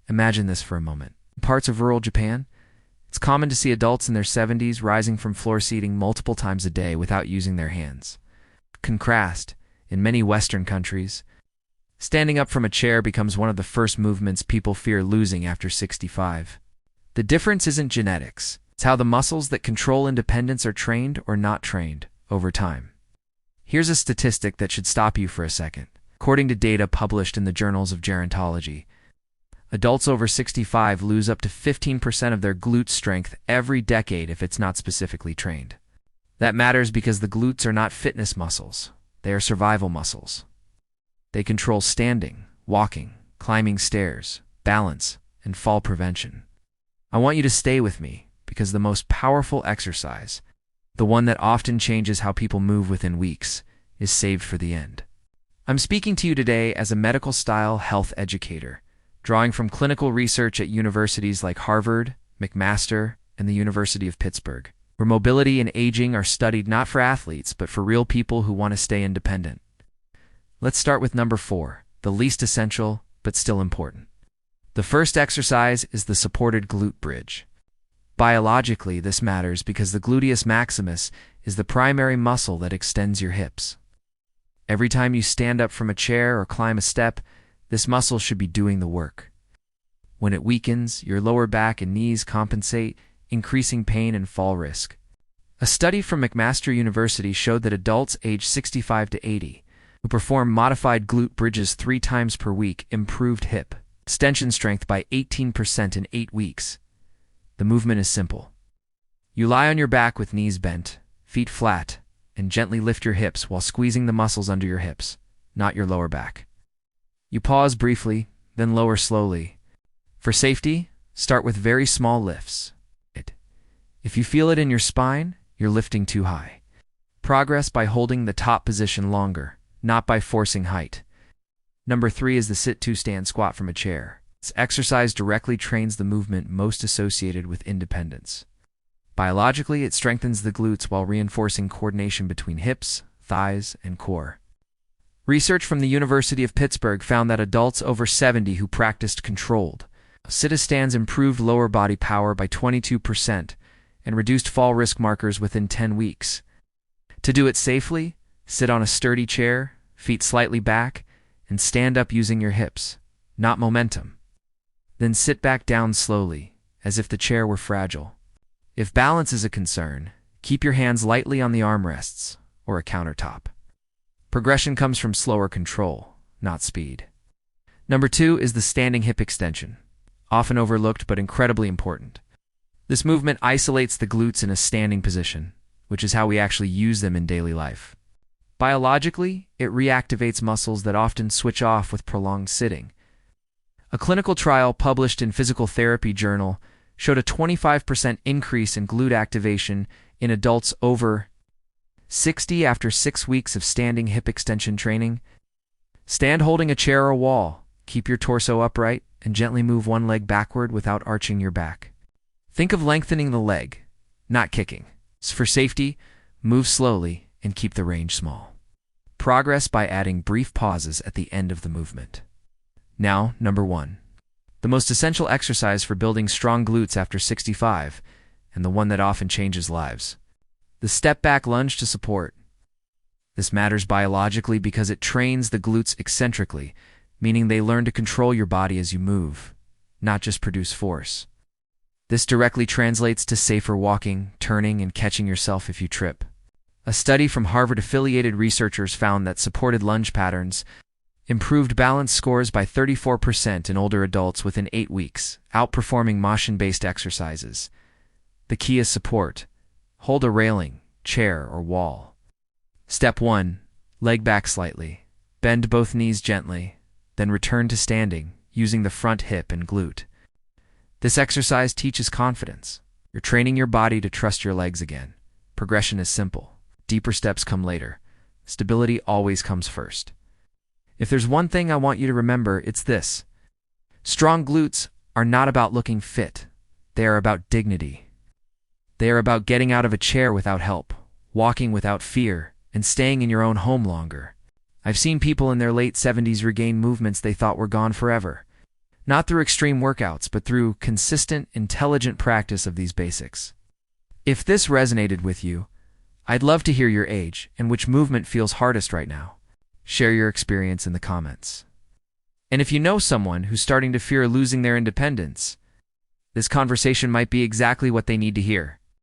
Imagine this for a moment. In parts of rural Japan, it's common to see adults in their 70s rising from floor seating multiple times a day without using their hands. Contrast, in many Western countries, standing up from a chair becomes one of the first movements people fear losing after 65. The difference isn't genetics. It's how the muscles that control independence are trained or not trained over time. Here's a statistic that should stop you for a second. According to data published in the journals of gerontology, adults over 65 lose up to 15% of their glute strength every decade if it's not specifically trained. That matters because the glutes are not fitness muscles. They are survival muscles. They control standing, walking, climbing stairs, balance, and fall prevention. I want you to stay with me because the most powerful exercise, the one that often changes how people move within weeks, is saved for the end. I'm speaking to you today as a medical-style health educator, drawing from clinical research at universities like Harvard, McMaster, and the University of Pittsburgh, where mobility and aging are studied not for athletes, but for real people who want to stay independent. Let's start with number 4, the least essential, but still important. The first exercise is the supported glute bridge. Biologically, this matters because the gluteus maximus is the primary muscle that extends your hips. Every time you stand up from a chair or climb a step, this muscle should be doing the work. When it weakens, your lower back and knees compensate, increasing pain and fall risk. A study from McMaster University showed that adults aged 65 to 80 who perform modified glute bridges 3 times per week improved hip extension strength by 18% in 8 weeks. The movement is simple. You lie on your back with knees bent, feet flat, and gently lift your hips while squeezing the muscles under your hips, not your lower back. You pause briefly, then lower slowly. For safety, start with very small lifts. If you feel it in your spine, you're lifting too high. Progress by holding the top position longer, not by forcing height. Number 3 is the sit-to-stand squat from a chair. This exercise directly trains the movement most associated with independence. Biologically, it strengthens the glutes while reinforcing coordination between hips, thighs, and core. Research from the University of Pittsburgh found that adults over 70 who practiced controlled sit-to-stands improved lower body power by 22% and reduced fall risk markers within 10 weeks. To do it safely, sit on a sturdy chair, feet slightly back, and stand up using your hips, not momentum. Then sit back down slowly, as if the chair were fragile. If balance is a concern, keep your hands lightly on the armrests or a countertop. Progression comes from slower control, not speed. Number 2 is the standing hip extension, often overlooked but incredibly important. This movement isolates the glutes in a standing position, which is how we actually use them in daily life. Biologically, it reactivates muscles that often switch off with prolonged sitting. A clinical trial published in Physical Therapy Journal showed a 25% increase in glute activation in adults over 60 after 6 weeks of standing hip extension training. Stand holding a chair or wall, keep your torso upright, and gently move one leg backward without arching your back. Think of lengthening the leg, not kicking. For safety, move slowly and keep the range small. Progress by adding brief pauses at the end of the movement. Now, number 1. The most essential exercise for building strong glutes after 65, and the one that often changes lives. The step-back lunge to support. This matters biologically because it trains the glutes eccentrically, meaning they learn to control your body as you move, not just produce force. This directly translates to safer walking, turning, and catching yourself if you trip. A study from Harvard-affiliated researchers found that supported lunge patterns improved balance scores by 34% in older adults within 8 weeks, outperforming motion-based exercises. The key is support. Hold a railing, chair, or wall. Step 1. Leg back slightly. Bend both knees gently, then return to standing, using the front hip and glute. This exercise teaches confidence. You're training your body to trust your legs again. Progression is simple. Deeper steps come later. Stability always comes first. If there's one thing I want you to remember, it's this. Strong glutes are not about looking fit. They are about dignity. They are about getting out of a chair without help, walking without fear, and staying in your own home longer. I've seen people in their late 70s regain movements they thought were gone forever. not through extreme workouts, but through consistent, intelligent practice of these basics. If this resonated with you, I'd love to hear your age and which movement feels hardest right now. Share your experience in the comments. And if you know someone who's starting to fear losing their independence, this conversation might be exactly what they need to hear.